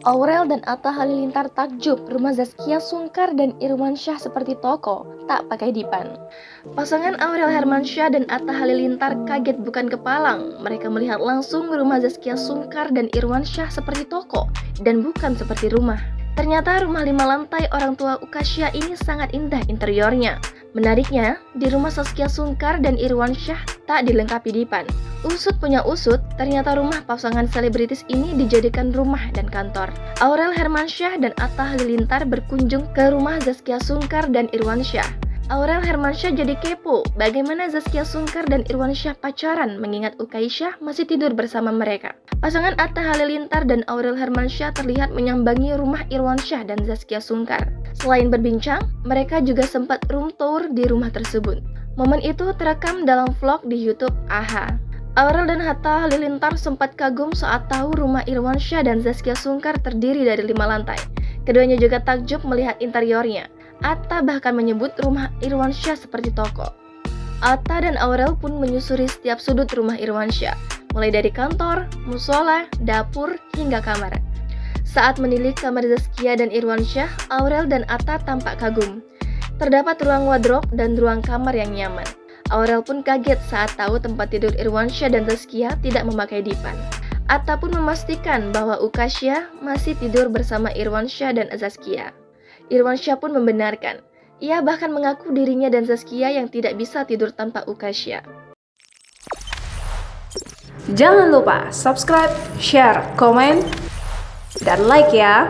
Aurel dan Atta Halilintar takjub, rumah Zaskia Sungkar dan Irwansyah seperti toko, tak pakai dipan. Pasangan Aurel Hermansyah dan Atta Halilintar kaget bukan kepalang. Mereka melihat langsung rumah Zaskia Sungkar dan Irwansyah seperti toko, dan bukan seperti rumah. Ternyata rumah 5 lantai orang tua Ukasya ini sangat indah interiornya. Menariknya, di rumah Zaskia Sungkar dan Irwansyah tak dilengkapi dipan. Usut punya usut, ternyata rumah pasangan selebritis ini dijadikan rumah dan kantor. Aurel Hermansyah dan Atta Halilintar berkunjung ke rumah Zaskia Sungkar dan Irwansyah. Aurel Hermansyah jadi kepo, bagaimana Zaskia Sungkar dan Irwansyah pacaran mengingat Ukaisyah masih tidur bersama mereka. Pasangan Atta Halilintar dan Aurel Hermansyah terlihat menyambangi rumah Irwansyah dan Zaskia Sungkar. Selain berbincang, mereka juga sempat room tour di rumah tersebut. Momen itu terekam dalam vlog di YouTube AHA. Aurel dan Atta Halilintar sempat kagum saat tahu rumah Irwansyah dan Zaskia Sungkar terdiri dari 5 lantai. Keduanya juga takjub melihat interiornya. Atta bahkan menyebut rumah Irwansyah seperti toko. Atta dan Aurel pun menyusuri setiap sudut rumah Irwansyah, mulai dari kantor, musola, dapur, hingga kamar. Saat menilik kamar Zaskia dan Irwansyah, Aurel dan Atta tampak kagum. Terdapat ruang wardrobe dan ruang kamar yang nyaman. Aurel pun kaget saat tahu tempat tidur Irwansyah dan Zaskia tidak memakai dipan. Atta pun memastikan bahwa Ukasya masih tidur bersama Irwansyah dan Zaskia. Irwansyah pun membenarkan. Ia bahkan mengaku dirinya dan Zaskia yang tidak bisa tidur tanpa Ukasya. Jangan lupa subscribe, share, komen, dan like ya!